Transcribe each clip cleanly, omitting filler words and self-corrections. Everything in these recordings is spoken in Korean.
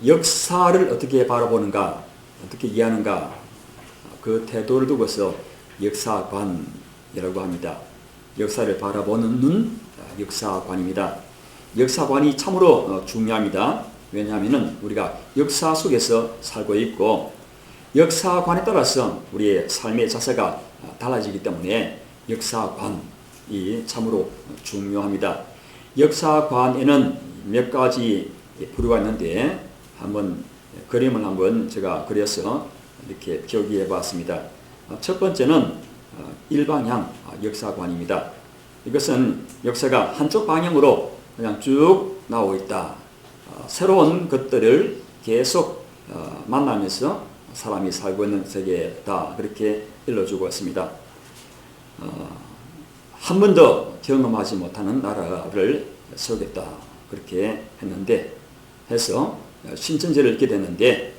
역사를 어떻게 바라보는가, 어떻게 이해하는가, 그 태도를 두고서 역사관이라고 합니다. 역사를 바라보는 눈, 역사관입니다. 역사관이 참으로 중요합니다. 왜냐하면 우리가 역사 속에서 살고 있고 역사관에 따라서 우리의 삶의 자세가 달라지기 때문에 역사관이 참으로 중요합니다. 역사관에는 몇 가지 부류가 있는데 한번 그림을 한번 제가 그려서 이렇게 표기해 봤습니다. 첫 번째는 일방향 역사관입니다. 이것은 역사가 한쪽 방향으로 그냥 쭉 나오고 있다. 새로운 것들을 계속 만나면서 사람이 살고 있는 세계다. 그렇게 일러주고 있습니다. 한 번도 경험하지 못하는 나라를 세우겠다. 그렇게 했는데 해서 신천지를 읽게 됐는데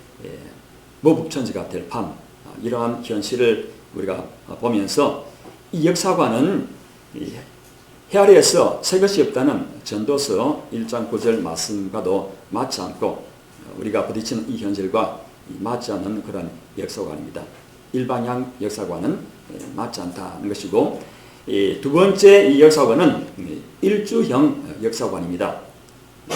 모국천지가 될 판, 이러한 현실을 우리가 보면서 이 역사관은 헤아려서 새 것이 없다는 전도서 1장 9절 말씀과도 맞지 않고 우리가 부딪히는 이 현실과 맞지 않는 그런 역사관입니다. 일방향 역사관은 맞지 않다는 것이고, 두 번째 이 역사관은 일주형 역사관입니다.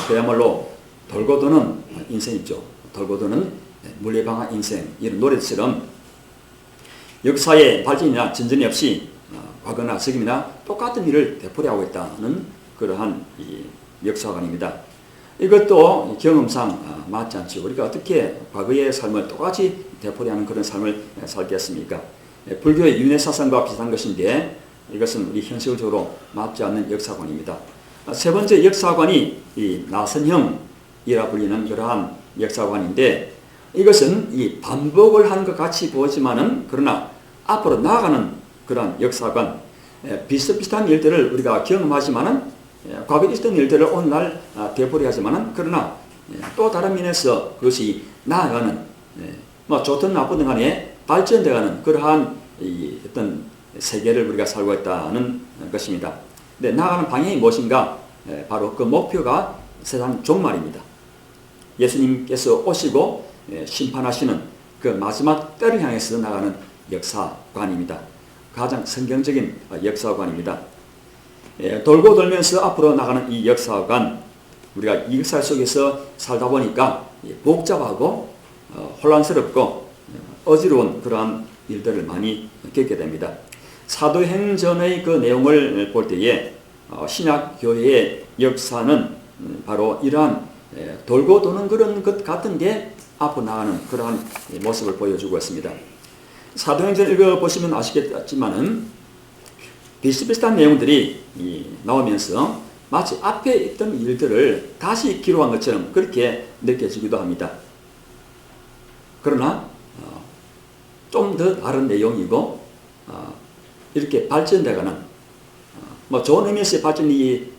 그야말로 돌고 도는 인생이죠. 돌고 도는 물레방아 인생, 이런 노래처럼 역사의 발전이나 진전이 없이 과거나 지금이나 똑같은 일을 되풀이하고 있다는 그러한 이 역사관입니다. 이것도 경험상 맞지 않죠. 우리가 어떻게 과거의 삶을 똑같이 되풀이하는 그런 삶을 살겠습니까? 불교의 윤회 사상과 비슷한 것인데 이것은 우리 현실적으로 맞지 않는 역사관입니다. 세 번째 역사관이 이 나선형이라 불리는 그러한 역사관인데 이것은 이 반복을 하는 것 같이 보이지만은 그러나 앞으로 나아가는 그런 역사관, 비슷비슷한 일들을 우리가 경험하지만은 과거에 있었던 일들을 오늘날 되풀이하지만은 그러나 또 다른 면에서 그것이 나아가는, 뭐 좋든 나쁘든 간에 발전되어가는 그러한 이 어떤 세계를 우리가 살고 있다는 것입니다. 근데 나아가는 방향이 무엇인가? 바로 그 목표가 세상 종말입니다. 예수님께서 오시고 심판하시는 그 마지막 때를 향해서 나가는 역사관입니다. 가장 성경적인 역사관입니다. 돌고 돌면서 앞으로 나가는 이 역사관, 우리가 이 역사 속에서 살다 보니까 복잡하고 혼란스럽고 어지러운 그러한 일들을 많이 겪게 됩니다. 사도행전의 그 내용을 볼 때에 신약 교회의 역사는 바로 이러한 돌고 도는 그런 것 같은데 앞으로 나가는 그러한 모습을 보여주고 있습니다. 사도행전 읽어보시면 아시겠지만은 비슷비슷한 내용들이 나오면서 마치 앞에 있던 일들을 다시 기록한 것처럼 그렇게 느껴지기도 합니다. 그러나 좀 더 다른 내용이고 이렇게 발전되어가는, 뭐 좋은 의미에서의 발전이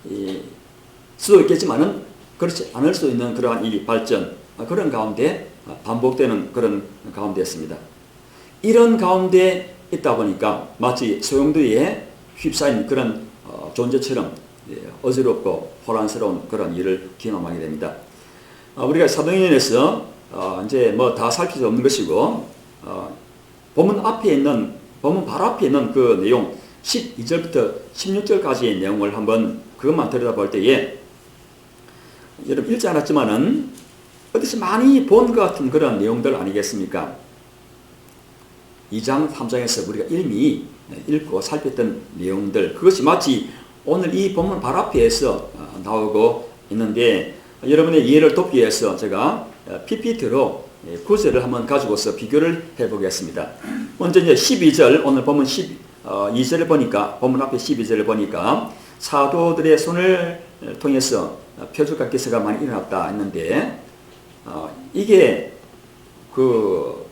수도 있겠지만은 그렇지 않을 수 있는 그러한 이 발전, 그런 가운데 반복되는 그런 가운데였습니다. 이런 가운데 있다 보니까 마치 소용돌이에 휩싸인 그런 존재처럼 어지럽고 혼란스러운 그런 일을 경험하게 됩니다. 우리가 사도행전에서 이제 뭐 다 살 필요 없는 것이고 본문 바로 앞에 있는 그 내용 12절부터 16절까지의 내용을 한번 그것만 들여다볼 때에 여러분 읽지 않았지만은 어디서 많이 본 것 같은 그런 내용들 아니겠습니까? 2장, 3장에서 우리가 이미 읽고 살폈던 내용들, 그것이 마치 오늘 이 본문 바로 앞에서 나오고 있는데 여러분의 이해를 돕기 위해서 제가 PPT로 구절을 한번 가지고서 비교를 해보겠습니다. 먼저 이제 12절, 오늘 본문 12절을 보니까, 본문 앞에 12절을 보니까 사도들의 손을 통해서 표적과 기사가 많이 일어났다 했는데 이게 그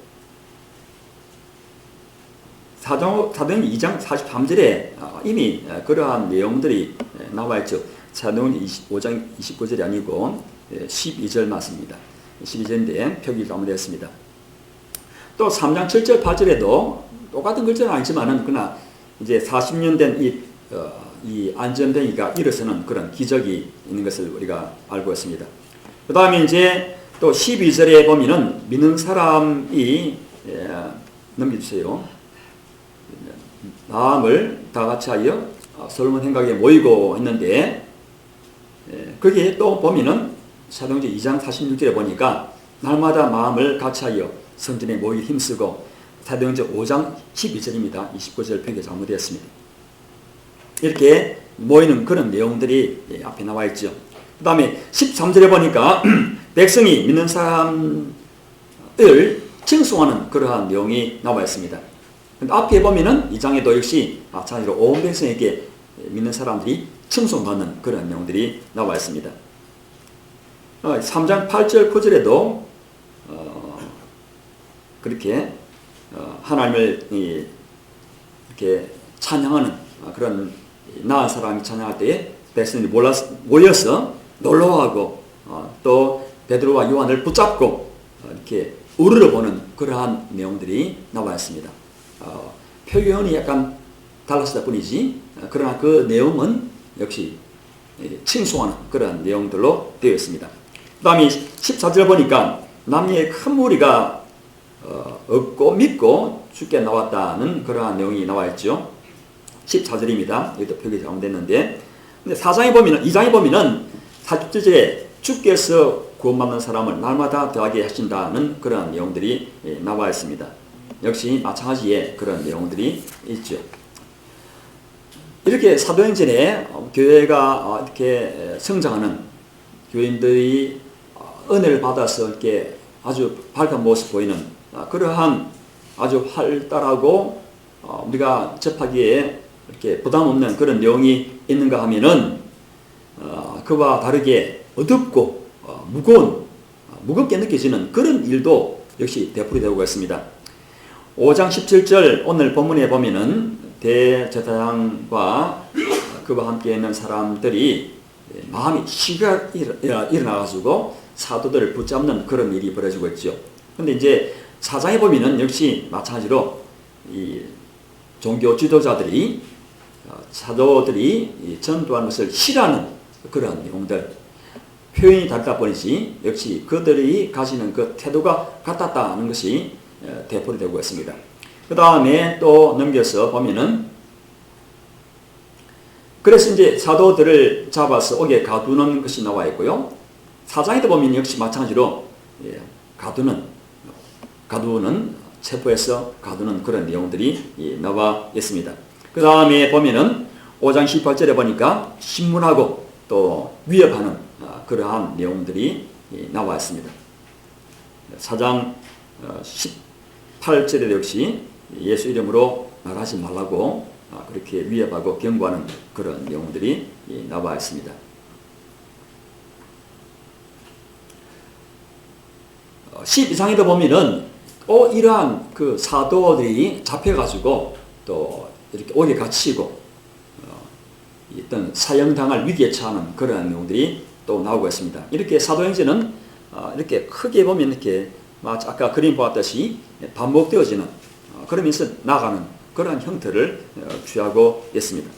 사도행전 2장 43절에 이미 그러한 내용들이 나와 있죠. 사도행전 5장 29절이 아니고 12절 맞습니다. 12절인데 표기가 잘못되었습니다. 또 3장 7절 8절에도 똑같은 글자는 아니지만은 그러나 이제 40년 된 이 안전뱅이가 일어서는 그런 기적이 있는 것을 우리가 알고 있습니다. 그 다음에 이제 또 12절에 보면은 믿는 사람이 넘겨주세요. 마음을 다 같이 하여 솔로몬 행각에 모이고 있는데 거기에 또 보면은 사도행전 2장 46절에 보니까 날마다 마음을 같이 하여 성전에 모이기 힘쓰고 사도행전 5장 12절입니다. 29절 표기가 잘못되었습니다. 이렇게 모이는 그런 내용들이 앞에 나와 있죠. 그 다음에 13절에 보니까 백성이 믿는 사람을 칭송하는 그러한 내용이 나와 있습니다. 앞에 보면은 이 장에도 역시 마찬가지로 온 백성에게 믿는 사람들이 칭송받는 그런 내용들이 나와 있습니다. 3장 8절 9절에도 그렇게 하나님을 이렇게 찬양하는 그런 나은 사람이 찬양할 때에 백성들이 모여서 놀러하고 또 베드로와 요한을 붙잡고 이렇게 우러러보는 그러한 내용들이 나와 있습니다. 표현이 약간 달랐을 뿐이지 그러나 그 내용은 역시 칭송하는 그런 내용들로 되어 있습니다. 그 다음에 14절 보니까 남녀의 큰 무리가 얻고 믿고 주께 나왔다는 그러한 내용이 나와 있죠. 14절입니다. 여기도 표기 잘못됐는데 근데 4장에 보면은 2장에 보면은 40절에 주께서 구원받는 사람을 날마다 더하게 하신다는 그런 내용들이 나와 있습니다. 역시 마찬가지의 그런 내용들이 있죠. 이렇게 사도행전에 교회가 이렇게 성장하는 교인들이 은혜를 받아서 이렇게 아주 밝은 모습 보이는 그러한 아주 활달하고 우리가 접하기에 이렇게 부담 없는 그런 내용이 있는가 하면은 그와 다르게 어둡고 무겁게 느껴지는 그런 일도 역시 되풀이되고 있습니다. 5장 17절 오늘 본문에 보면은 대제사장과 그와 함께 있는 사람들이 마음이 시가 일어나가지고 사도들을 붙잡는 그런 일이 벌어지고 있죠. 그런데 이제 4장에 보면은 역시 마찬가지로 이 종교 지도자들이 사도들이 전도하는 것을 싫어하는 그런 내용들 표현이 다르다 보니지 역시 그들이 가지는 그 태도가 같았다는 것이 되풀이되고 있습니다. 그 다음에 또 넘겨서 보면은 그래서 이제 사도들을 잡아서 옥에 가두는 것이 나와 있고요. 4장에도 보면 역시 마찬가지로 가두는 체포해서 가두는 그런 내용들이 나와 있습니다. 그 다음에 보면은 5장 18절에 보니까 신문하고 또 위협하는 그러한 내용들이 나와 있습니다. 4장 18절에 역시 예수 이름으로 말하지 말라고 그렇게 위협하고 경고하는 그런 내용들이 나와 있습니다. 12장에도 보면은 이러한 그 사도들이 잡혀가지고 또 이렇게 오래 갇히고 어떤 사형당할 위기에 처하는 그런 내용들이 또 나오고 있습니다. 이렇게 사도행전은 이렇게 크게 보면 이렇게 아까 그림 보았듯이 반복되어지는 그러면서 나가는 그런 형태를 취하고 있습니다.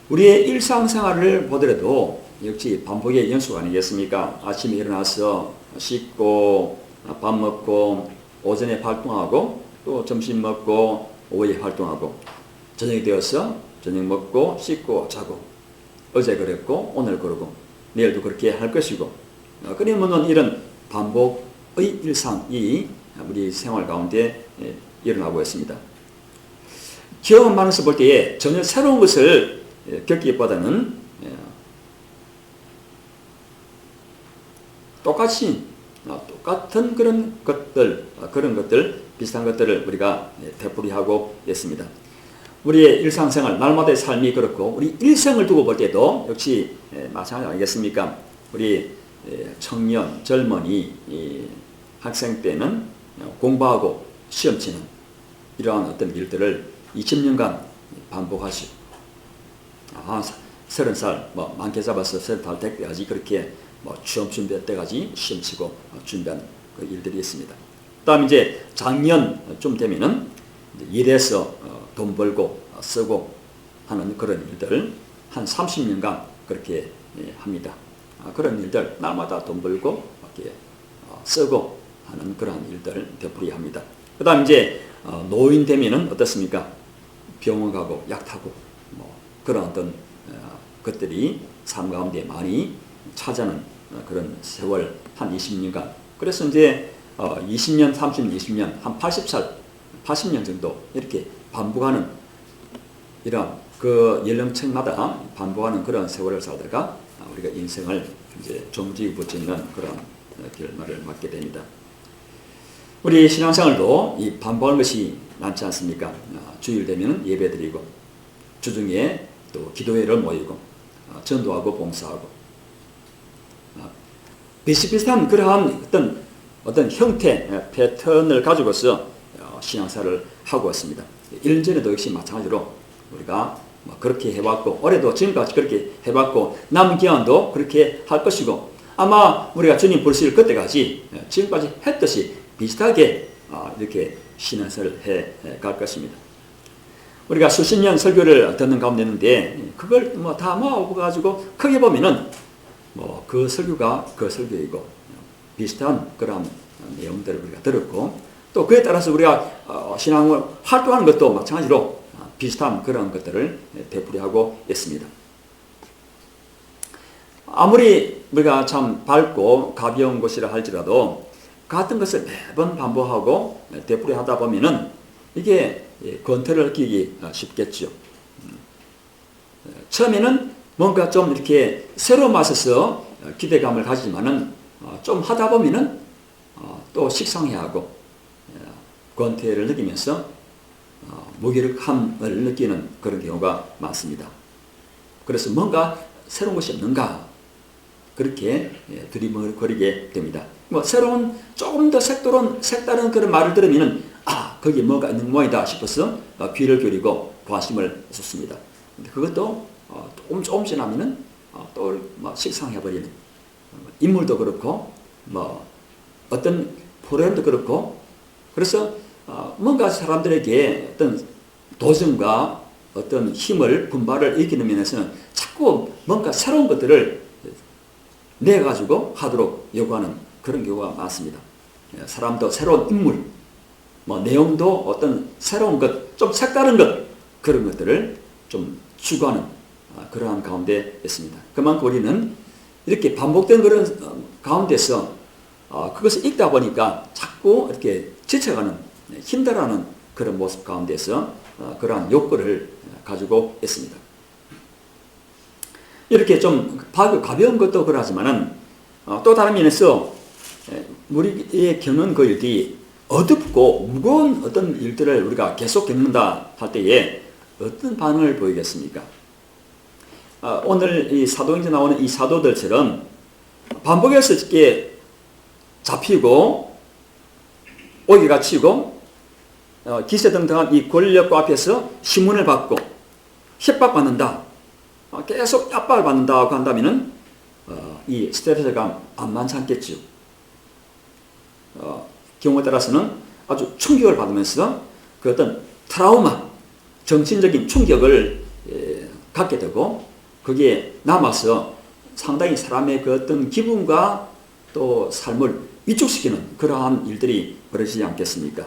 우리의 일상생활을 보더라도 역시 반복의 연속 아니겠습니까? 아침에 일어나서 씻고 밥 먹고 오전에 활동하고 또 점심 먹고 오후에 활동하고 저녁이 되어서 저녁 먹고 씻고 자고 어제 그랬고 오늘 그러고 내일도 그렇게 할 것이고 그러면 이런 반복의 일상이 우리 생활 가운데 일어나고 있습니다. 경험하면서 볼 때에 전혀 새로운 것을 겪기보다는 똑같은 그런 것들 비슷한 것들을 우리가 되풀이하고 있습니다. 우리의 일상생활 날마다의 삶이 그렇고 우리 일생을 두고 볼 때도 역시 마찬가지 아니겠습니까? 우리 청년 젊은이 학생 때는 공부하고 시험 치는 이러한 어떤 일들을 20년간 반복하시고 30살 많게 잡아서 30살 될 때까지 그렇게 시험 준비할 때까지 시험 치고 준비하는 그 일들이 있습니다. 그다음 이제 작년쯤 되면은 일해서 돈 벌고 쓰고 하는 그런 일들을 한 30년간 그렇게 합니다. 그런 일들 날마다 돈 벌고 이렇게 쓰고 하는 그런 일들 되풀이합니다. 그 다음 이제 노인 되면은 어떻습니까? 병원 가고 약 타고 뭐 그런 어떤 것들이 삶 가운데 많이 찾아는 그런 세월 한 20년간. 그래서 이제 20년, 30년, 20년, 한 80살, 80년 정도 이렇게 반복하는 이런 그 연령층마다 반복하는 그런 세월을 살다가 우리가 인생을 이제 종지부짓는 그런 결말을 맞게 됩니다. 우리 신앙생활도 이 반복하는 것이 많지 않습니까? 주일 되면 예배드리고 주중에 또 기도회를 모이고 전도하고 봉사하고 비슷비슷한 그러한 어떤 형태, 패턴을 가지고서 신앙생활을 하고 있습니다. 1년 전에도 역시 마찬가지로 우리가 그렇게 해왔고 올해도 지금까지 그렇게 해왔고 남은 기간도 그렇게 할 것이고 아마 우리가 주님 부르실 그때까지 지금까지 했듯이 비슷하게 이렇게 신앙생활을 해 갈 것입니다. 우리가 수십 년 설교를 듣는 가운데 있는데 그걸 다 모아가지고 크게 보면은 그 설교가 그 설교이고 비슷한 그런 내용들을 우리가 들었고 또 그에 따라서 우리가 신앙을 활동하는 것도 마찬가지로 비슷한 그런 것들을 되풀이하고 있습니다. 아무리 우리가 참 밝고 가벼운 것이라 할지라도 같은 것을 매번 반복하고 되풀이하다 보면은 이게 권태를 느끼기 쉽겠죠. 처음에는 뭔가 좀 이렇게 새로운 맛에서 기대감을 가지지만은 좀 하다 보면은 또 식상해하고 권태를 느끼면서 무기력함을 느끼는 그런 경우가 많습니다. 그래서 뭔가 새로운 것이 없는가 그렇게 두리번거리게 됩니다. 새로운 조금 더 색다른 그런 말을 들으면은 거기에 뭐가 있는 모양이다 싶어서 귀를 기울이고 관심을 쏟습니다. 근데 그것도 조금 지나면은 또 식상해버리는 인물도 그렇고 어떤 프로그램도 그렇고 그래서 뭔가 사람들에게 어떤 도전과 어떤 힘을 분발을 일으키는 면에서는 자꾸 뭔가 새로운 것들을 내가지고 하도록 요구하는 그런 경우가 많습니다. 사람도 새로운 인물, 내용도 어떤 새로운 것, 좀 색다른 것 그런 것들을 좀 추구하는 그러한 가운데 있습니다. 그만큼 우리는 이렇게 반복된 그런 가운데서 그것을 읽다 보니까 자꾸 이렇게 지쳐가는 힘들어하는 그런 모습 가운데서 그러한 욕구를 가지고 있습니다. 이렇게 좀 가벼운 것도 그러하지만은 또 다른 면에서 우리의 겪는 그 일들이 어둡고 무거운 어떤 일들을 우리가 계속 겪는다 할 때에 어떤 반응을 보이겠습니까? 오늘 이 사도행전에 나오는 이 사도들처럼 반복해서 이렇게 잡히고 오기가 치고 기세등등한 이 권력과 앞에서 신문을 받고 협박받는다. 계속 압박을 받는다고 한다면은 이 스트레스가 만만치 않겠죠. 경우에 따라서는 아주 충격을 받으면서 그 어떤 트라우마, 정신적인 충격을 갖게 되고 거기에 남아서 상당히 사람의 그 어떤 기분과 또 삶을 위축시키는 그러한 일들이 벌어지지 않겠습니까?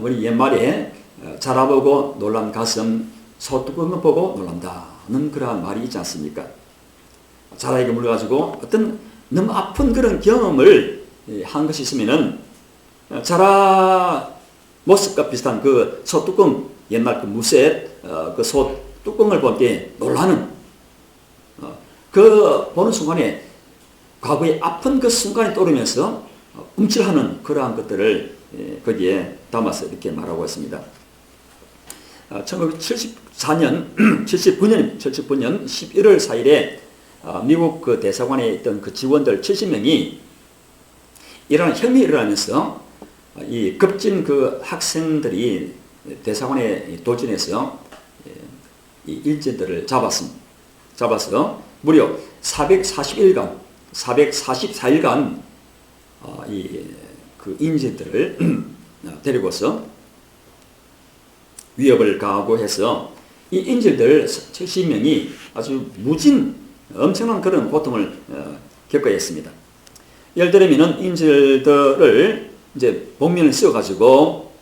우리 옛말에 자라보고 놀란 가슴 소뚜껑을 보고 놀란다는 그러한 말이 있지 않습니까? 자라에게 물려가지고 어떤 너무 아픈 그런 경험을 한 것이 있으면은 자라 모습과 비슷한 그 소뚜껑 옛날 그 무쇠 그 소뚜껑을 볼 때 놀라는 그 보는 순간에 과거의 아픈 그 순간이 떠오르면서 움찔하는 그러한 것들을 거기에 담아서 이렇게 말하고 있습니다. 1974년, 79년 11월 4일에 미국 그 대사관에 있던 그 직원들 70명이 이러한 혐의를 일어나면서 이 급진 그 학생들이 대사관에 도진해서 이 일진들을 잡아서 무려 444일간 그 인질들을 데리고서 위협을 가하고 해서 이 인질들 70명이 아주 무진 엄청난 그런 고통을 겪어야 했습니다. 예를 들면은 인질들을 이제 복면을 씌워가지고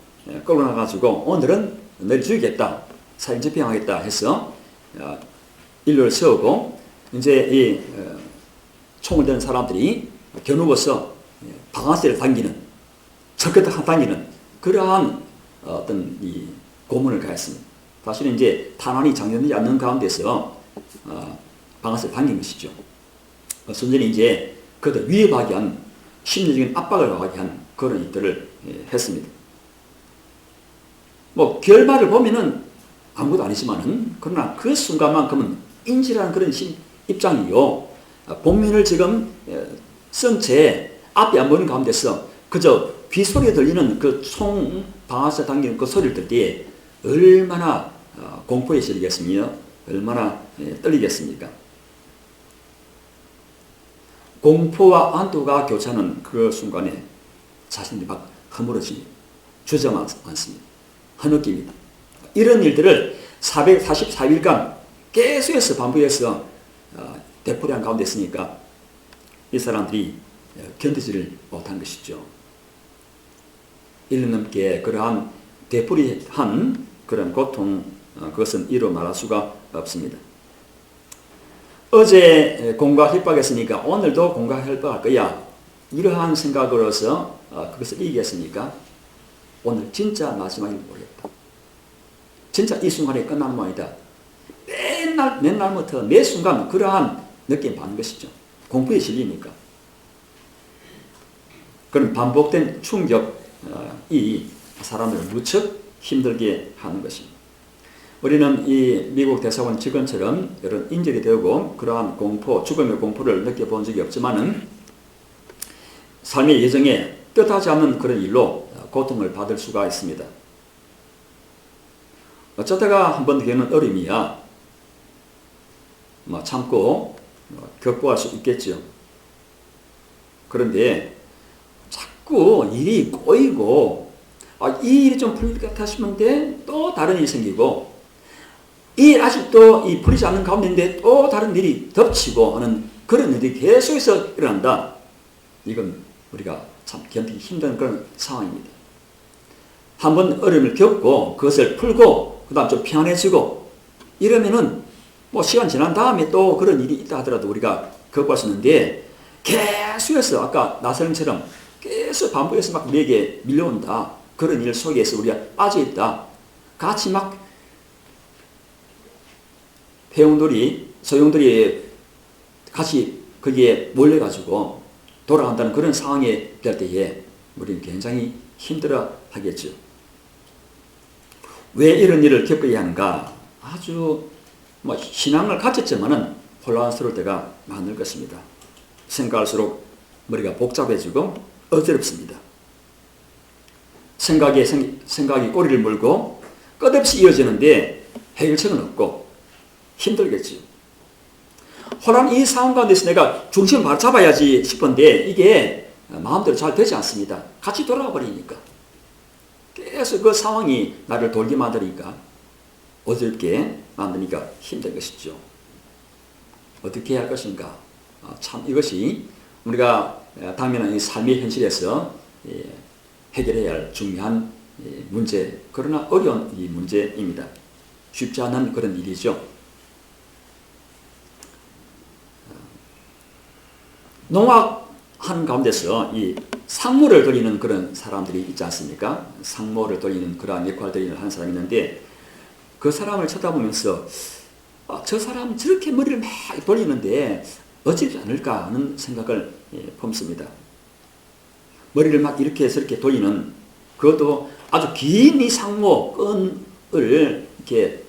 끌고 나가지고 오늘은 너를 죽이겠다, 살인 집행하겠다 해서 인류를 세우고 이제 이 총을 든 사람들이 겨누어서 방아쇠를 당기는, 척긋 당기는 그러한 어떤 이 고문을 가했습니다. 사실은 이제 탄환이 장전되지 않는 가운데서 방아쇠를 당긴 것이죠. 순전히 이제 그들 위협하게 한 심리적인 압박을 가하게 한 그런 일들을 했습니다. 뭐 결말을 보면은 아무것도 아니지만은 그러나 그 순간만큼은 인지라는 그런 입장이요. 복면을 지금 쓴 채 앞이 안 보이는 가운데서 그저 귀소리에 들리는 그 총 방아쇠 당기는 그 소리를 들 때에 얼마나 공포에 시리겠습니까? 얼마나 떨리겠습니까? 공포와 안도가 교차하는 그 순간에 자신들이 막 허물어집니다. 주저앉습니다. 흐느낍니다. 이런 일들을 444일간 계속해서 반복해서 되풀이한 가운데 있으니까 이 사람들이 견디지를 못한 것이죠. 1년 넘게 그러한 되풀이한 그런 고통, 그것은 이루 말할 수가 없습니다. 어제 공과 협박했으니까 오늘도 공과 협박할 거야. 이러한 생각으로서 그것을 이기겠습니까? 오늘 진짜 마지막일 모르겠다. 진짜 이 순간이 끝난 모양이다. 맨날부터 매 순간 그러한 느낌 받는 것이죠. 공포에 실리니까. 그런 반복된 충격이 사람들을 무척 힘들게 하는 것입니다. 우리는 이 미국 대사관 직원처럼 이런 인질이 되고 그러한 공포, 죽음의 공포를 느껴본 적이 없지만은 삶의 예정에 뜻하지 않는 그런 일로 고통을 받을 수가 있습니다. 어쩌다가 한 번 겪는 어려움이야 참고 극복할 수 있겠죠. 그런데 자꾸 일이 꼬이고 이 일이 좀 풀릴 것 같아 싶은데 또 다른 일이 생기고 이 아직도 이 풀리지 않는 가운데인데 또 다른 일이 덮치고 하는 그런 일이 계속해서 일어난다. 이건 우리가 참 견디기 힘든 그런 상황입니다. 한번 어려움을 겪고 그것을 풀고 그 다음 좀 편안해지고 이러면은 뭐 시간 지난 다음에 또 그런 일이 있다 하더라도 우리가 극복할 수 있는데 계속해서 아까 나선처럼 계속 반복해서 막 우리에게 밀려온다. 그런 일 속에서 우리가 빠져있다. 같이 막 소용돌이 같이 거기에 몰려가지고 돌아간다는 그런 상황에 될 때에 우리는 굉장히 힘들어 하겠죠. 왜 이런 일을 겪어야 하는가? 아주 신앙을 가졌지만은 혼란스러울 때가 많을 것입니다. 생각할수록 머리가 복잡해지고 어지럽습니다. 생각이 꼬리를 물고 끝없이 이어지는데 해결책은 없고 힘들겠죠. 호란 이 상황 가운데서 내가 중심을 바로 잡아야지 싶은데 이게 마음대로 잘 되지 않습니다. 같이 돌아가 버리니까. 계속 그 상황이 나를 돌게 만드니까 어렵게 만드니까 힘든 것이죠. 어떻게 해야 할 것인가? 참 이것이 우리가 당면한 이 삶의 현실에서 해결해야 할 중요한 문제, 그러나 어려운 이 문제입니다. 쉽지 않은 그런 일이죠. 농악하는 가운데서 이 상모를 돌리는 그런 사람들이 있지 않습니까? 상모를 돌리는 그러한 역할들을 하는 사람이 있는데 그 사람을 쳐다보면서 저 사람 저렇게 머리를 막 돌리는데 어찌지 않을까 하는 생각을 품습니다. 머리를 막 이렇게 저렇게 돌리는 그것도 아주 긴 이 상모 끈을 이렇게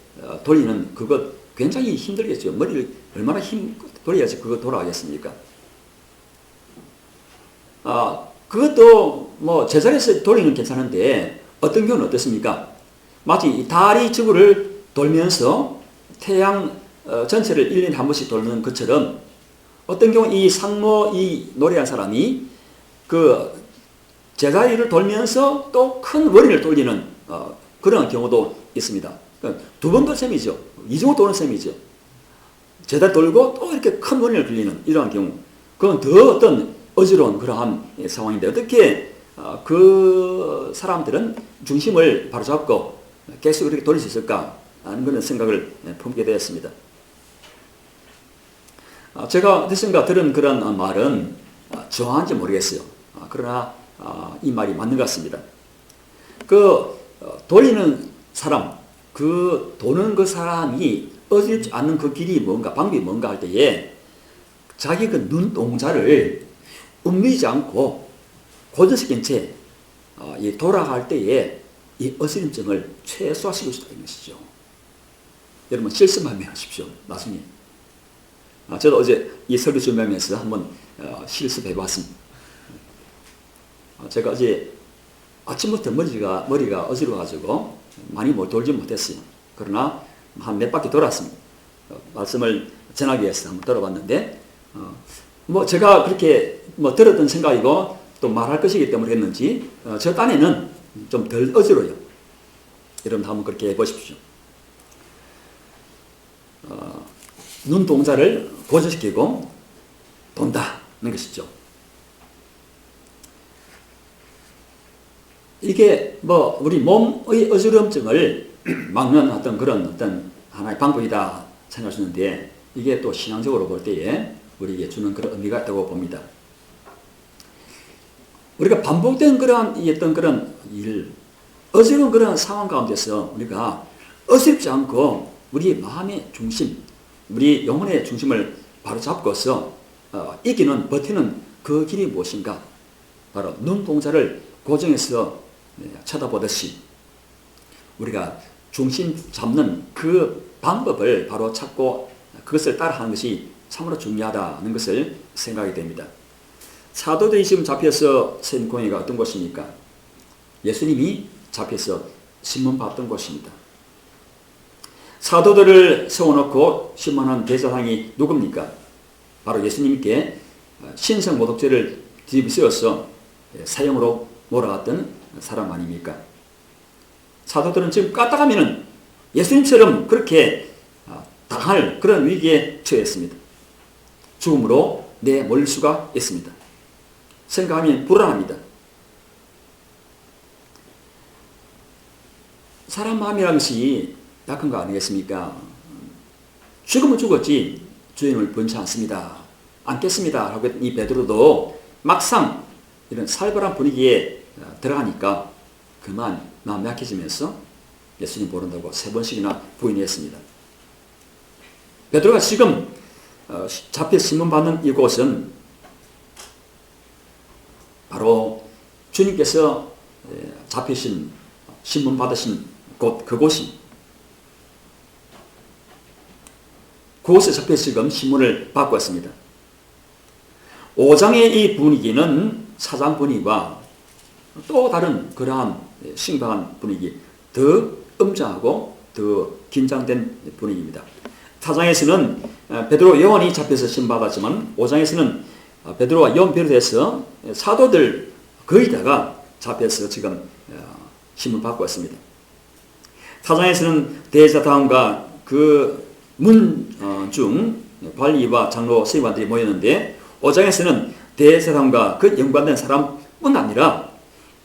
돌리는 그것 굉장히 힘들겠죠. 머리를 얼마나 돌려야지 그거 돌아가겠습니까? 그것도 뭐 제자리에서 돌리는 괜찮은데 어떤 경우는 어떻습니까? 마치 이 다리 지구를 돌면서 태양 전체를 1년에 한 번씩 돌는 것처럼 어떤 경우 이 상모 이 노래한 사람이 그 제자리를 돌면서 또 큰 원리를 돌리는 그런 경우도 있습니다. 그러니까 두 번 돌 셈이죠. 이중으로 도는 셈이죠. 제다 돌고 또 이렇게 큰 원인을 빌리는 이러한 경우, 그건 더 어떤 어지러운 그러한 상황인데, 어떻게 그 사람들은 중심을 바로잡고 계속 이렇게 돌릴 수 있을까 하는 그런 생각을 품게 되었습니다. 제가 어디선가 들은 그런 말은 정확한지 모르겠어요. 그러나 이 말이 맞는 것 같습니다. 그 돌리는 사람, 그 도는 그 사람이 어지럽지 않는 그 길이 뭔가, 방법이 뭔가 할 때에 자기 그 눈동자를 움직이지 않고 고정시킨 채 돌아갈 때에 이 어지럼증을 최소화시킬 수 있다는 것이죠. 여러분 실습하면 하십시오. 나중에. 저도 어제 이 설교 준비하면서 한번 실습해 봤습니다. 제가 어제 아침부터 머리가 어지러워가지고 많이 돌지 못했어요. 그러나 한 몇 바퀴 돌았습니다. 말씀을 전하기 위해서 한번 돌아봤는데, 제가 그렇게 들었던 생각이고 또 말할 것이기 때문에 했는지 저 딴에는 좀 덜 어지러워요. 여러분 한번 그렇게 해보십시오. 눈동자를 고정시키고 돈다는 것이죠. 이게 우리 몸의 어지럼증을 막는 어떤 하나의 방법이다 생각할 수 있는데, 이게 또 신앙적으로 볼 때에 우리에게 주는 그런 의미가 있다고 봅니다. 우리가 반복된 그런 일, 어지러운 그런 상황 가운데서 우리가 어지럽지 않고 우리 마음의 중심, 우리 영혼의 중심을 바로 잡고서 이기는, 버티는 그 길이 무엇인가? 바로 눈동자를 고정해서 쳐다보듯이 우리가 중심 잡는 그 방법을 바로 찾고 그것을 따라하는 것이 참으로 중요하다는 것을 생각이 됩니다. 사도들이 지금 잡혀서 선 공회가 어떤 곳입니까? 예수님이 잡혀서 신문받던 곳입니다. 사도들을 세워놓고 신문한 대제사장이 누굽니까? 바로 예수님께 신성 모독죄를 뒤집어쓰어서 사형으로 몰아갔던 사람 아닙니까? 사도들은 지금 까딱하면은 예수님처럼 그렇게 당할 그런 위기에 처했습니다. 죽음으로 내몰릴 수가 있습니다. 생각하면 불안합니다. 사람 마음이라는 것이 약한 거 아니겠습니까? 죽으면 죽었지 주님을 번치 않습니다. 않겠습니다. 하고 이 베드로도 막상 이런 살벌한 분위기에 들어가니까 그만 마음 약해지면서 예수님 모른다고 3번씩이나 부인했습니다. 베드로가 지금 잡혀 신문받는 이곳은 바로 주님께서 잡히신 신문 받으신 곳, 그곳이 그곳에 잡혀 지금 신문을 받고 있습니다. 5장의 이 분위기는 4장 분위기와 또 다른 그러한 심각한 분위기, 더 엄정하고 더 긴장된 분위기입니다. 4장에서는 베드로 요한이 잡혀서 신받았지만 5장에서는 베드로와 요한 비롯해서 사도들 거의 다가 잡혀서 지금 신문받고 있습니다. 4장에서는 대제사장과 그 문중 관리와 장로 서기관들이 모였는데 5장에서는 대제사장과 그 연관된 사람뿐 아니라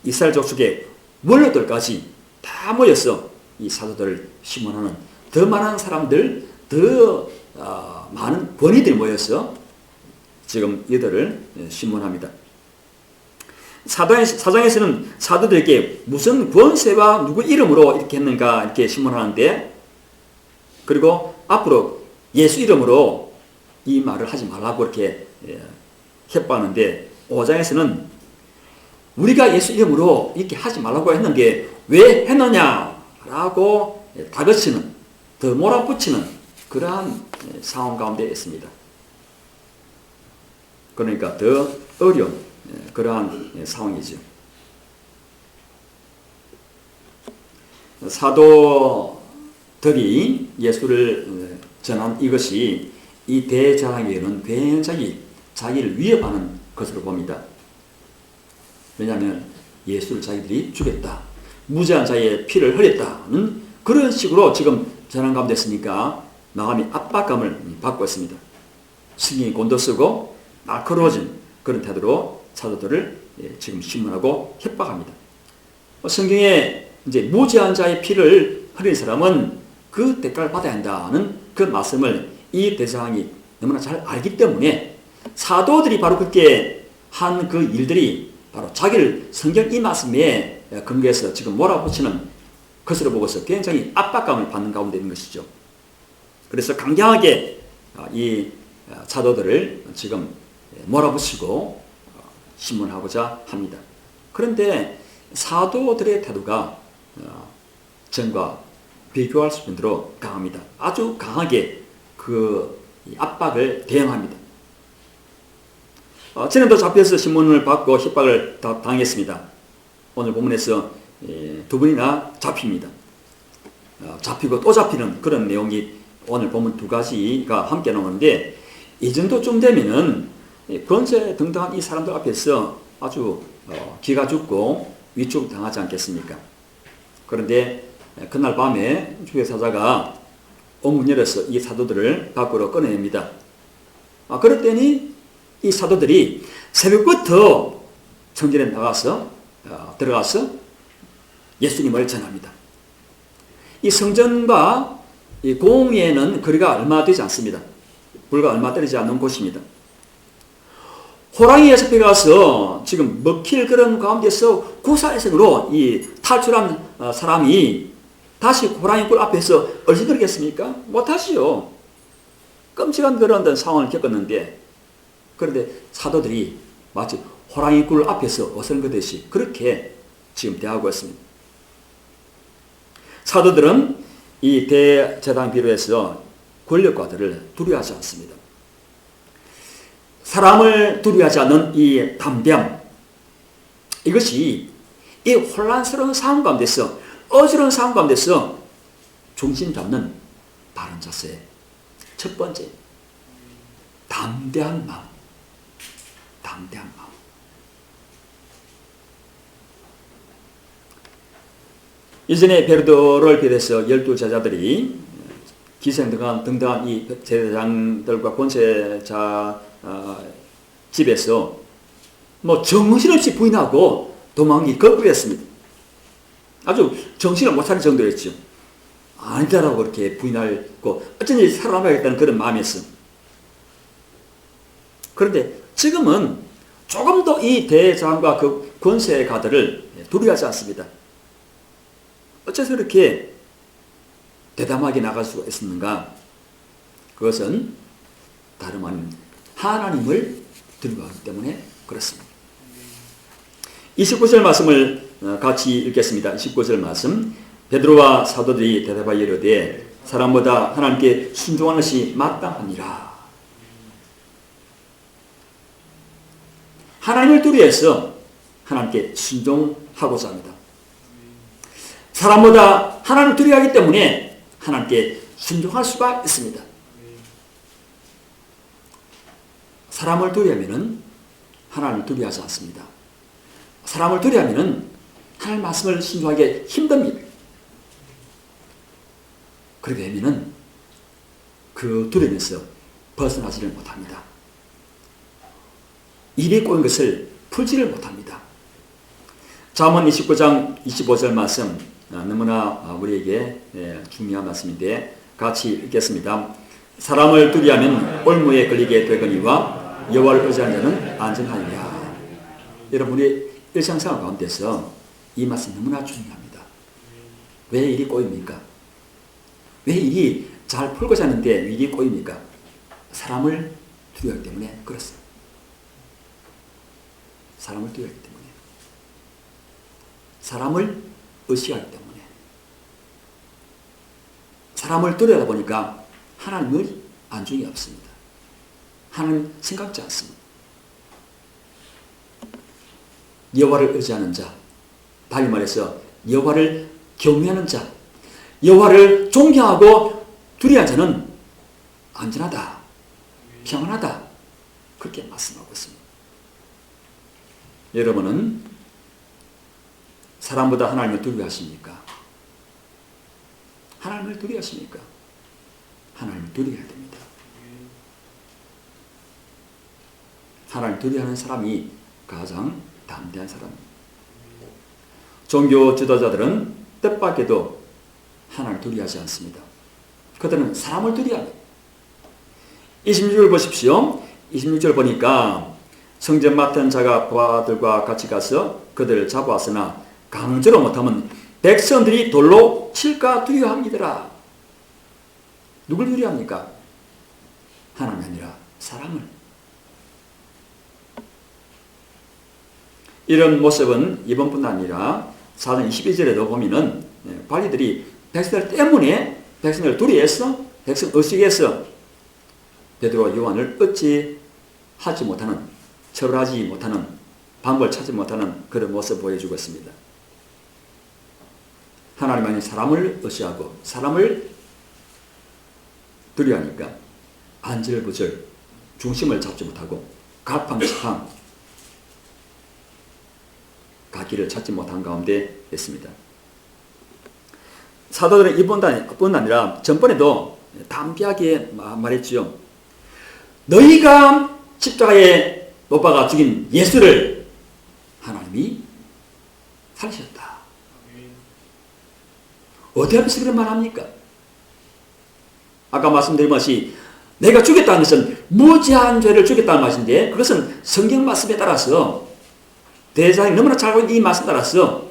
이스라엘 족속의 원로들까지 다 모여서 이 사도들을 신문하는 더 많은 사람들, 더 많은 권위들이 모여서 지금 이들을 신문합니다. 사장에서는 사도들에게 무슨 권세와 누구 이름으로 이렇게 했는가 이렇게 신문하는데, 그리고 앞으로 예수 이름으로 이 말을 하지 말라고 이렇게 협박하는데 5장에서는 우리가 예수 이름으로 이렇게 하지 말라고 했는 게 왜 했느냐라고 다그치는, 더 몰아붙이는 그러한 상황 가운데 있습니다. 그러니까 더 어려운 그러한 상황이죠. 사도들이 예수를 전한 이것이 이 대제사장에게는 굉장히 자기를 위협하는 것으로 봅니다. 왜냐하면 예수를 자기들이 죽였다, 무죄한 자의 피를 흘렸다는 그런 식으로 지금 전한 가운데 있으니까 마음이 압박감을 받고 있습니다. 신경이 곤두서고 날카로워진 그런 태도로 사도들을 지금 신문하고 협박합니다. 성경에 이제 무죄한 자의 피를 흘린 사람은 그 대가를 받아야 한다는 그 말씀을 이 대장이 너무나 잘 알기 때문에 사도들이 바로 그렇게 한 그 일들이 바로 자기를 성경 이 말씀에 근거해서 지금 몰아붙이는 것으로 보고서 굉장히 압박감을 받는 가운데 있는 것이죠. 그래서 강경하게 이 사도들을 지금 몰아붙이고 신문하고자 합니다. 그런데 사도들의 태도가 전과 비교할 수준으로 강합니다. 아주 강하게 그 압박을 대응합니다. 저는 또 잡혀서 신문을 받고 협박을 당했습니다. 오늘 본문에서 두 번이나 잡힙니다. 잡히고 또 잡히는 그런 내용이 오늘 본문 두 가지가 함께 나오는데 이 정도쯤 되면은 권세 등등한 이 사람들 앞에서 아주 기가 죽고 위축당하지 않겠습니까? 그런데 그날 밤에 주의사자가 옥문 열어서 이 사도들을 밖으로 꺼내냅니다. 그랬더니 이 사도들이 새벽부터 성전에 나가서 들어가서 예수님을 전합니다. 이 성전과 이 공회는 거리가 얼마 되지 않습니다. 불과 얼마 떨어지지 않는 곳입니다. 호랑이에 잡혀가서 지금 먹힐 그런 가운데서 구사일생으로 이 탈출한 사람이 다시 호랑이 굴 앞에서 얼씬거리겠습니까? 못하시오. 끔찍한 그런 상황을 겪었는데 그런데 사도들이 마치 호랑이 굴 앞에서 어슬거듯이 그렇게 지금 대하고 있습니다. 사도들은 이 대제사장 비로에서 권력과들을 두려워하지 않습니다. 사람을 두려워하지 않는 이 담대함, 이것이 이 혼란스러운 상황 가운데서 어지러운 상황 가운데서 중심 잡는 바른 자세. 첫 번째, 담대한 마음. 담대한 마음. 이전에 베드로를 비롯해서 12제자들이 기생 등등한 이 제사장들과 권세자 집에서 뭐 정신없이 부인하고 도망이 거꾸했습니다. 아주 정신을 못 차릴 정도였죠. 아니다라고 그렇게 부인하고 어쩐지 살아남아야겠다는 그런 마음이었어. 그런데 지금은 조금 더 이 대장과 그 권세가들을 두려워하지 않습니다. 어째서 이렇게 대담하게 나갈 수가 있었는가? 그것은 다름 아닌 하나님을 두려워하기 때문에 그렇습니다. 29절 말씀을 같이 읽겠습니다. 29절 말씀. 베드로와 사도들이 대답하여 이르되 사람보다 하나님께 순종하는 것이 마땅하니라. 하나님을 두려워해서 하나님께 순종하고자 합니다. 사람보다 하나님을 두려워하기 때문에 하나님께 순종할 수가 있습니다. 사람을 두려워하면 하나님을 두려워하지 않습니다. 사람을 두려워하면 하나님 말씀을 순종하기 힘듭니다. 그렇게 되면 그 두려움에서 벗어나지를 못합니다. 입에 꼬인 것을 풀지를 못합니다. 잠언 29장 25절 말씀 너무나 우리에게 중요한 말씀인데 같이 읽겠습니다. 사람을 두려워하면 올무에 걸리게 되거니와 여호와를 의지하는 자는 안전하리라. 여러분의 일상생활 가운데서 이 말씀 너무나 중요합니다. 왜 일이 꼬입니까? 왜 일이 잘 풀고자 하는데 일이 꼬입니까? 사람을 두려워하기 때문에 그렇습니다. 사람을 두려워하기 때문에. 사람을 의식하기 때문에. 사람을 두려워하다 보니까 하나님의 안중이 없습니다. 하나님 생각지 않습니다. 여호와를 의지하는 자, 다시 말해서 여호와를 경외하는 자, 여호와를 존경하고 두려워하는 자는 안전하다, 평안하다, 그렇게 말씀하고 있습니다. 여러분은 사람보다 하나님을 두려워하십니까? 하나님을 두려워하십니까? 하나님을 두려워해야 됩니다. 하나님을 두려워하는 사람이 가장 담대한 사람입니다. 종교 지도자들은 뜻밖에도 하나님을 두려워하지 않습니다. 그들은 사람을 두려워합니다. 26절 보십시오. 26절 보니까 성전 맡은 자가 부하들과 같이 가서 그들을 잡아왔으나 강제로 못하면 백성들이 돌로 칠까 두려워합니다라. 누굴 두려워합니까? 하나님이 아니라 사람을. 이런 모습은 이번뿐 아니라 4장 22절에도 보면은 관리들이 백성들 때문에 백성을 두려워해서 백성 의식해서 베드로와 요한을 어찌 하지 못하는, 처벌하지 못하는, 방법을 찾지 못하는 그런 모습을 보여주고 있습니다. 하나님만이 사람을 의식하고 사람을 두려워하니까 안절부절 중심을 잡지 못하고 갈팡질팡 가기를 찾지 못한 가운데 있습니다. 사도들은 이뿐 아니라 전번에도 담대하게 말했지요. 너희가 십자가에 못 박아 죽인 예수를 하나님이 살리셨다. 어디 앞에서 그런 말 합니까? 아까 말씀드린 것이 내가 죽였다는 것은 무지한 죄를 죽였다는 말인데 그것은 성경 말씀에 따라서 대사님 너무나 잘 알고 있는 이 말씀에 따라서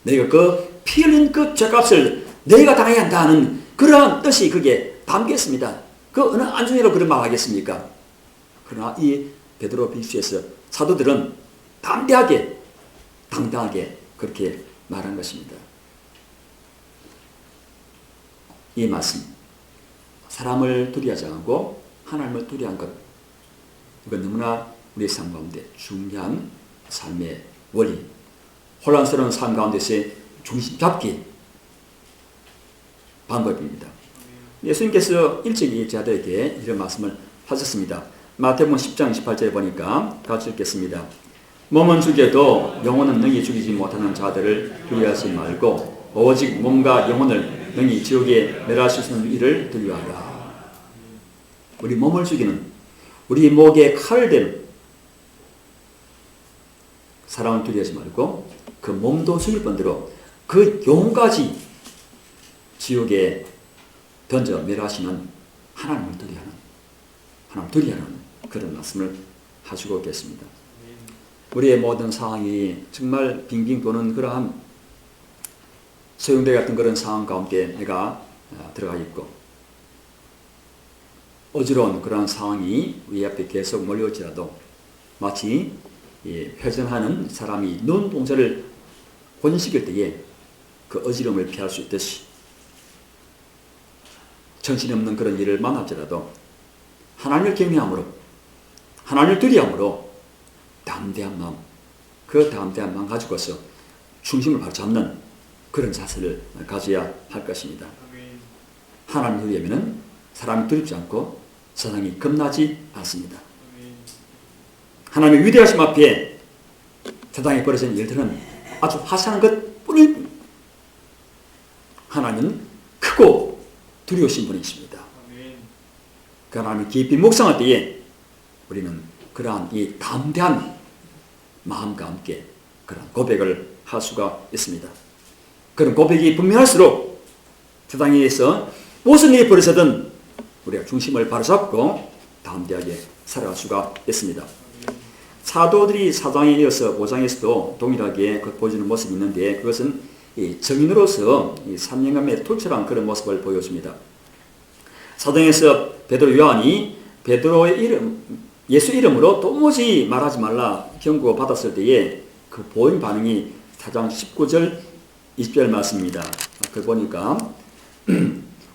내가 그 피 흘린 그 죄값을 내가 당해야 한다는 그러한 뜻이 그게 담겨 있습니다. 그 어느 안중에로 그런 말 하겠습니까? 그러나 이 베드로 비유에서 사도들은 담대하게 당당하게 그렇게 말한 것입니다. 이 말씀 사람을 두려워하지 않고 하나님을 두려워한 것 이건 너무나 우리의 삶 가운데 중요한 삶의 원리 혼란스러운 삶 가운데서의 중심 잡기 방법입니다. 예수님께서 일찍이 제자들에게 이런 말씀을 하셨습니다. 마태복음 10장 28절에 보니까 같이 읽겠습니다. 몸은 죽여도 영혼은 능히 죽이지 못하는 자들을 두려워하지 말고 오직 몸과 영혼을 능히 지옥에 멸하실 수 있는 이를 두려워하라. 우리 몸을 죽이는 우리 목에 칼을 대는 사람을 두려워하지 말고 그 몸도 죽일 뿐더러 그 영혼까지 지옥에 던져 멸하시는 하나님을 두려워하는 그런 말씀을 하시고 계십니다. 우리의 모든 상황이 정말 빙빙 도는 그러한 소용돌이 같은 그런 상황 가운데 내가 들어가 있고 어지러운 그러한 상황이 우리 앞에 계속 몰려올지라도 마치 회전하는 사람이 눈동자를 혼식일 때에 그 어지러움을 피할 수 있듯이 정신없는 그런 일을 만날지라도 하나님을 경외함으로 하나님을 두려움으로 담대한 마음 그 담대한 마음 가지고서 중심을 바로 잡는 그런 자세를 가져야 할 것입니다. 하나님을 두려우면 사람이 두렵지 않고 세상이 겁나지 않습니다. 하나님의 위대하심 앞에 세상에 벌어진 일들은 아주 하찮은 것뿐일 뿐 하나님은 크고 두려우신 분이십니다. 그 하나님을 깊이 묵상할 때에 우리는 그러한 이 담대한 마음과 함께 그런 고백을 할 수가 있습니다. 그런 고백이 분명할수록 세상에서 무슨 일이 벌어지든 우리가 중심을 바로 잡고 담대하게 살아갈 수가 있습니다. 사도들이 4장에 이어서 5장에서도 동일하게 보여주는 모습이 있는데 그것은 이 증인으로서 3년간의 투철한 그런 모습을 보여줍니다. 사도행에서 베드로 요한이 예수 이름으로 도무지 말하지 말라 경고 받았을 때에 그 보인 반응이 4장 19절 20절 말씀입니다. 그걸 보니까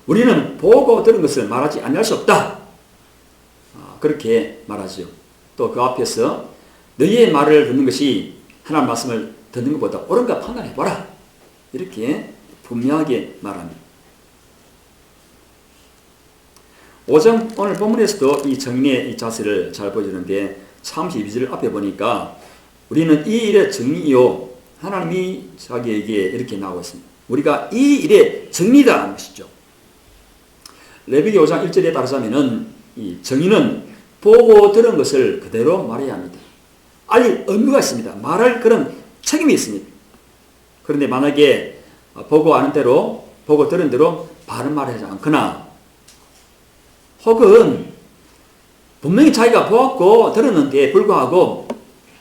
우리는 보고 들은 것을 말하지 않을 수 없다. 그렇게 말하죠. 또 그 앞에서 너희의 말을 듣는 것이 하나님 말씀을 듣는 것보다 옳은가 판단해보라. 이렇게 분명하게 말합니다. 5장 오늘 본문에서도 이 증인의 이 자세를 잘 보여주는데 32절 앞에 보니까 우리는 이 일의 증인이요 하나님이 자기에게 이렇게 나오고 있습니다. 우리가 이 일의 증인이다 하는 것이죠. 레위기 5장 1절에 따르자면은 이 정인은 보고 들은 것을 그대로 말해야 합니다. 알릴 의무가 있습니다. 말할 그런 책임이 있습니다. 그런데 만약에 보고 아는 대로, 보고 들은 대로 바른 말을 하지 않거나, 혹은 분명히 자기가 보았고 들었는데 불구하고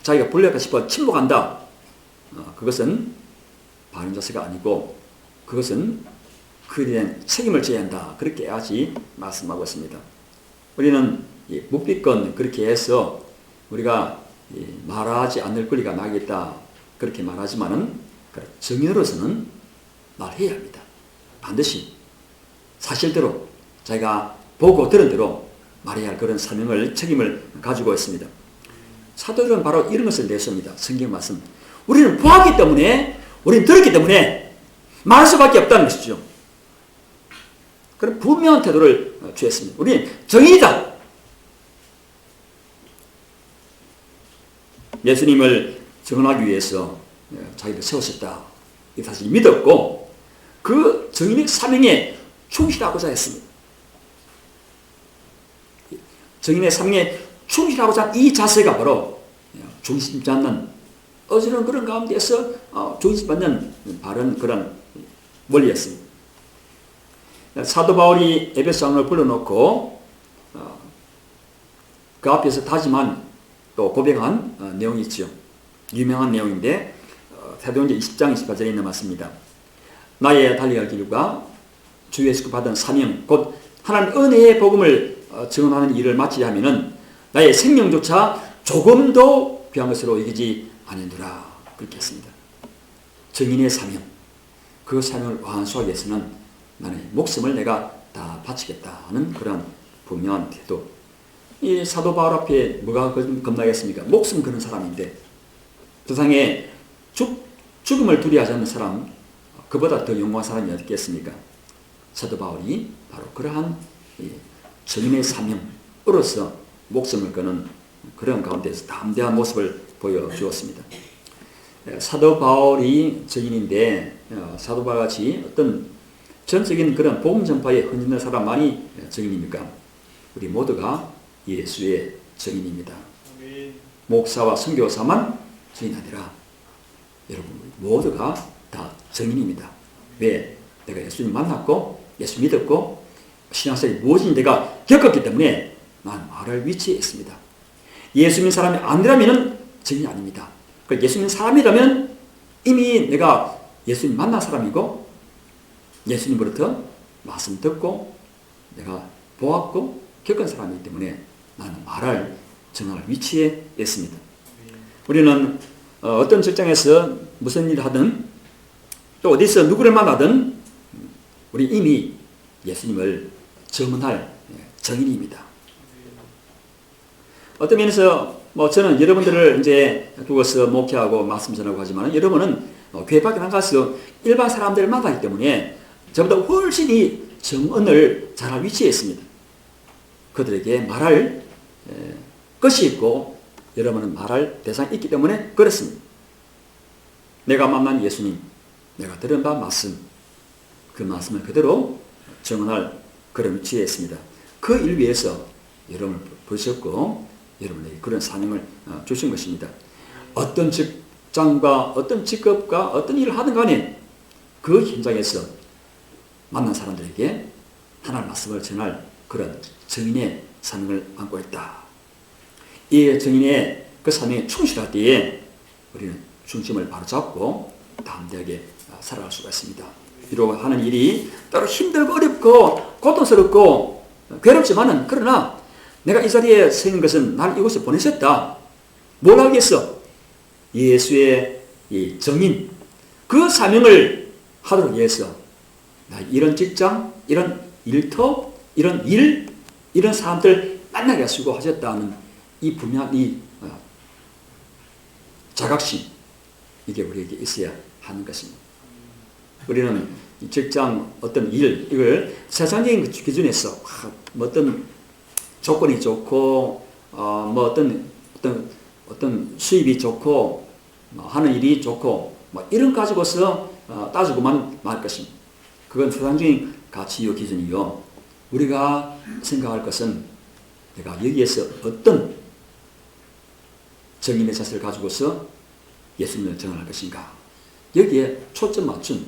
자기가 불리할까 싶어 침묵한다. 그것은 바른 자세가 아니고 그것은 그에 대한 책임을 져야 한다. 그렇게 아직 말씀하고 있습니다. 우리는 묵비권 그렇게 해서 우리가 말하지 않을 권리가 나겠다. 그렇게 말하지만은 정인으로서는 말해야 합니다. 반드시 사실대로 자기가 보고 들은 대로 말해야 할 그런 사명을, 책임을 가지고 있습니다. 사도들은 바로 이런 것을 내세웁니다. 성경 말씀. 우리는 보았기 때문에, 우리는 들었기 때문에 말할 수밖에 없다는 것이죠. 그런 분명한 태도를 취했습니다. 우리는 정인이다. 예수님을 증언하기 위해서 자기를 세우셨다. 이 사실 믿었고 그 정인의 사명에 충실하고자 했습니다. 정인의 사명에 충실하고자 한 이 자세가 바로 중심지 않는 어지러운 그런 가운데서 중심지 않는 바른 그런 원리였습니다. 사도 바울이 에베소 장로를 불러놓고 그 앞에서 다짐한 또 고백한 내용이 있죠. 유명한 내용인데 사도행전 20장 28절에 있는 말씀입니다. 나의 달려갈 길과 주 예수께 받은 사명 곧 하나님 은혜의 복음을 증언하는 일을 마치지 하면은 나의 생명조차 조금도 귀한 것으로 여기지 아니하노라. 그렇게 했습니다. 정인의 사명, 그 사명을 완수하기 위해서는 나의 목숨을 내가 다 바치겠다 하는 그런 분명한 태도. 이 사도 바울 앞에 뭐가 겁나겠습니까? 목숨 거는 사람인데 세상에 죽음을 두려워하지 않는 사람, 그보다 더 영광한 사람이 어딨겠습니까? 사도 바울이 바로 그러한 정인의 사명으로서 목숨을 거는 그런 가운데서 담대한 모습을 보여주었습니다. 사도 바울이 정인인데 사도 바울같이 어떤 전적인 그런 복음 전파에 헌신된 사람만이 정인입니까? 우리 모두가 예수의 정인입니다. 목사와 선교사만 정인이 아니라 여러분 모두가 다 정인입니다. 왜? 내가 예수님 만났고 예수 믿었고 신앙생활이 무엇인지 내가 겪었기 때문에 난 말할 위치에 있습니다. 예수 믿는 사람이 아니라면 정인이 아닙니다. 예수 믿는 사람이라면 이미 내가 예수님 만난 사람이고 예수님으로부터 말씀 듣고 내가 보았고 겪은 사람이기 때문에 나는 말할 정할 위치에 있습니다. 우리는 어떤 직장에서 무슨 일을 하든 또 어디서 누구를 만나든 우리 이미 예수님을 증언할 정인입니다. 어떤 면에서 저는 여러분들을 이제 두고서 목회하고 말씀 전하고 하지만 여러분은 교회 밖에 나가서 일반 사람들을 만나기 때문에 저보다 훨씬 이 정언을 잘할 위치에 있습니다. 그들에게 말할 것이 있고 여러분은 말할 대상이 있기 때문에 그렇습니다. 내가 만난 예수님, 내가 들은 바 말씀, 그 말씀을 그대로 정언할 그런 위치에 있습니다. 그 일 위해서 여러분을 부르셨고 여러분에게 그런 사명을 주신 것입니다. 어떤 직장과 어떤 직업과 어떤 일을 하든 간에 그 현장에서 만난 사람들에게 하나님의 말씀을 전할 그런 정인의 사명을 안고 있다. 이 정인의 그 사명에 충실할 때에 우리는 중심을 바로 잡고 담대하게 살아갈 수가 있습니다. 비록 하는 일이 따로 힘들고 어렵고 고통스럽고 괴롭지만은 그러나 내가 이 자리에 서 있는 것은 나를 이곳에 보내셨다. 뭘 하겠어? 예수의 이 정인 그 사명을 하도록 위해서 나 이런 직장, 이런 일터, 이런 일, 이런 사람들 만나게 하시고 하셨다는 이 분명한 이 자각심 이게 우리에게 있어야 하는 것입니다. 우리는 직장 어떤 일 이걸 세상적인 기준에서 어떤 조건이 좋고 어떤 수입이 좋고 하는 일이 좋고 이런 가지고서 따지고만 말 것입니다. 그건 세상적인 가치요 기준이요. 우리가 생각할 것은 내가 여기에서 어떤 정인의 자세를 가지고서 예수님을 정할 것인가. 여기에 초점 맞춘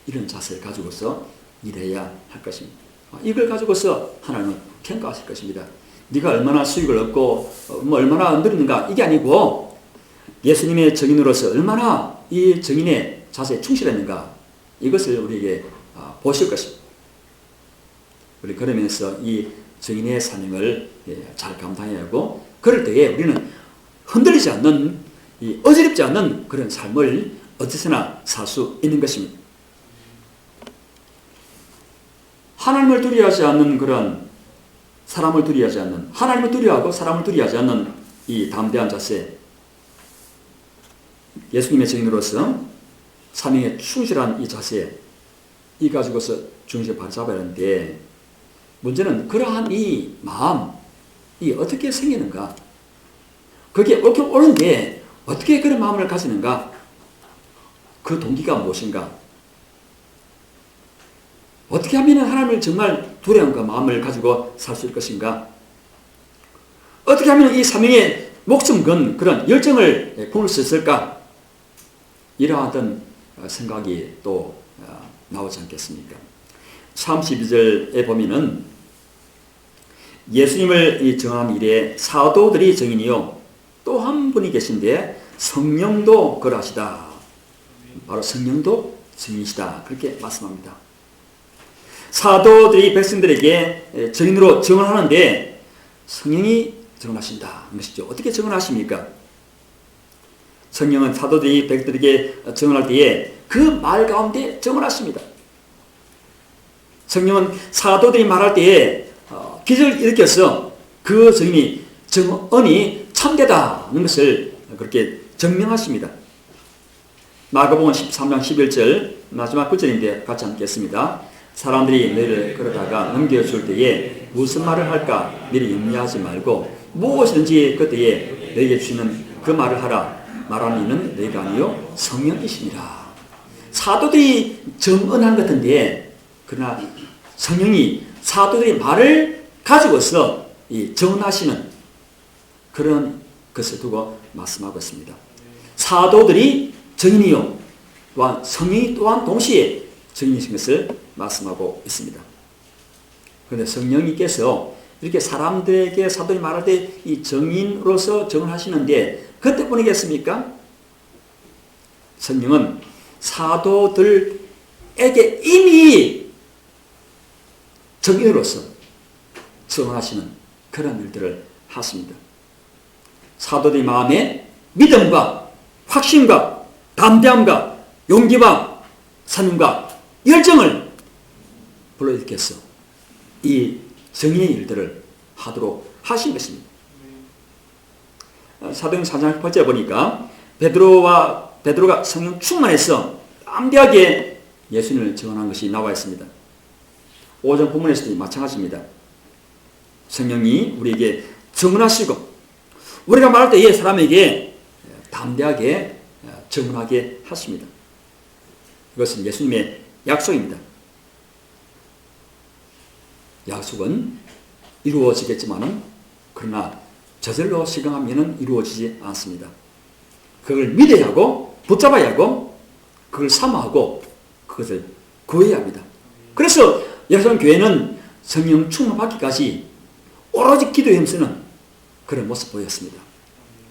이런 자세를 가지고서 일해야 할 것입니다. 이걸 가지고서 하나님은 평가하실 것입니다. 네가 얼마나 수익을 얻고 얼마나 누리는가 이게 아니고 예수님의 정인으로서 얼마나 이 정인의 자세에 충실했는가 이것을 우리에게 보실 것입니다. 우리 그러면서 이 정인의 사명을 잘 감당해야 하고 그럴 때에 우리는 흔들리지 않는 어지럽지 않는 그런 삶을 어디서나 살 수 있는 것입니다. 하나님을 두려워하지 않는 그런 사람을 두려워하지 않는 하나님을 두려워하고 사람을 두려워하지 않는 이 담대한 자세 예수님의 증인으로서 사명에 충실한 이 자세 이 가지고서 중심을 바로 잡아야 하는데 문제는 그러한 이 마음 이 어떻게 생기는가 그게 옳은데 어떻게 그런 마음을 가지는가 그 동기가 무엇인가 어떻게 하면 하나님을 정말 두려움과 마음을 가지고 살 수 있을 것인가 어떻게 하면 이 사명에 목숨 건 그런 열정을 품을 수 있을까 이러한 생각이 또 나오지 않겠습니까? 32절에 보면은 예수님을 정한 이래 사도들이 증인이요 또 한 분이 계신데 성령도 그러하시다. 바로 성령도 증인이시다. 그렇게 말씀합니다. 사도들이 백성들에게 증인으로 증언하는데 성령이 증언하신다. 것이죠. 어떻게 증언하십니까? 성령은 사도들이 백성들에게 증언할 때에 그 말 가운데 증언하십니다. 성령은 사도들이 말할 때에 기적을 일으켜서 그 증언이 참되다는 것을 그렇게 증명하십니다. 마가복음 13장 11절 마지막 구절인데 같이 읽겠습니다. 사람들이 너희를 끌어다가 넘겨줄 때에 무슨 말을 할까 미리 염려하지 말고 무엇이든지 그때에 너희에게 주시는 그 말을 하라. 말하는 이는 너희가 아니요 성령이시니라. 사도들이 증언한 것 같은데 그러나 성령이 사도들의 말을 가지고서 증언하시는 그런 것을 두고 말씀하고 있습니다. 사도들이 증인이요 또한 성령이 또한 동시에 증인이신 것을 말씀하고 있습니다. 그런데 성령님께서 이렇게 사람들에게 사도들이 말할 때 이 증인으로서 증언하시는데 그때뿐이겠습니까? 성령은 사도들에게 이미 증인으로서 증언하시는 그런 일들을 하십니다. 사도들의 마음에 믿음과 확신과 담대함과 용기와 사명과 열정을 불러일으켜서 이 정의의 일들을 하도록 하신 것입니다. 사도행 4장 8절에 보니까 베드로가 성령 충만해서 담대하게 예수님을 증언한 것이 나와 있습니다. 오전 본문에서도 마찬가지입니다. 성령이 우리에게 증언하시고 우리가 말할 때에 사람에게 담대하게 증언하게 하십니다. 이것은 예수님의 약속입니다. 약속은 이루어지겠지만은 그러나 저절로 실행하면은 이루어지지 않습니다. 그걸 믿어야 하고 붙잡아야 하고 그걸 사모하고 그것을 구해야 합니다. 그래서 예루살렘 교회는 성령 충만 받기까지 오로지 기도에 힘쓰는 그런 모습 보였습니다.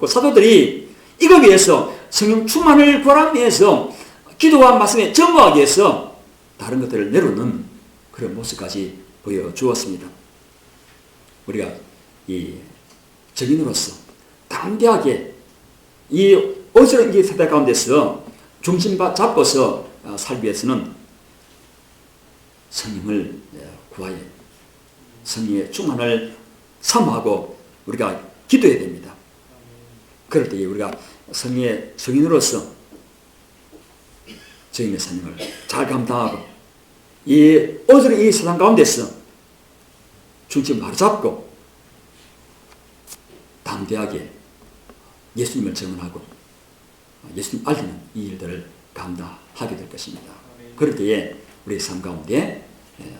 그 사도들이 이걸 위해서 성령 충만을 구하기 위해서 기도와 말씀에 전무하기 위해서 다른 것들을 내려놓는 그런 모습까지 보여주었습니다. 우리가 이 증인으로서 담대하게 이 어지러운 이 세대 가운데서 중심 잡고서 살기 위해서는 성령을 구하여 성령의 충만을 사모하고 우리가 기도해야 됩니다. 그럴 때 우리가 성령의 증인으로서 증인의 사명을 잘 감당하고 이 어지러운 이 세상 가운데서 중심 바로 잡고 담대하게 예수님을 증언하고 예수님 알리는 이 일들을 감당하게 될 것입니다. 그럴 때에 우리 삶 가운데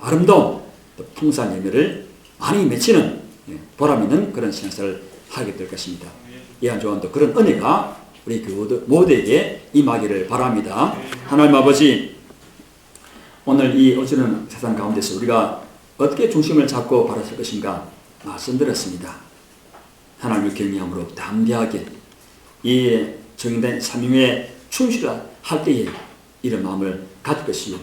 아름다운 또 풍성한 열매를 많이 맺히는 보람 있는 그런 신앙생활을 하게 될 것입니다. 이 한 주간도 그런 은혜가 우리 교우들 모두에게 임하기를 바랍니다. 하나님 아버지, 오늘 이 어쩌는 세상 가운데서 우리가 어떻게 중심을 잡고 바라설 것인가 말씀드렸습니다. 하나님을 경외함으로 담대하게 이 정인된 삼위에 충실할 때에 이런 마음을 가질 것이요,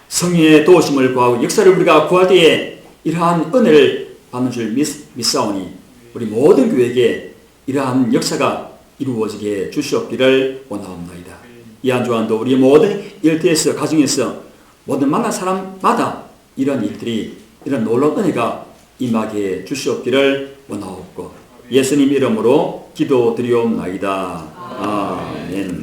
성령의 도우심을 구하고 역사를 우리가 구할 때에 이러한 은혜를 받는 줄 믿사오니 우리 모든 교회에게 이러한 역사가 이루어지게 주시옵기를 원하옵나이다. 이 한 주간도 우리 모든 일터에서, 가정에서, 모든 만난 사람마다 이런 일들이, 이런 놀라운 은혜가 임하게 주시옵기를 원하옵고 예수님 이름으로 기도드리옵나이다. 아멘.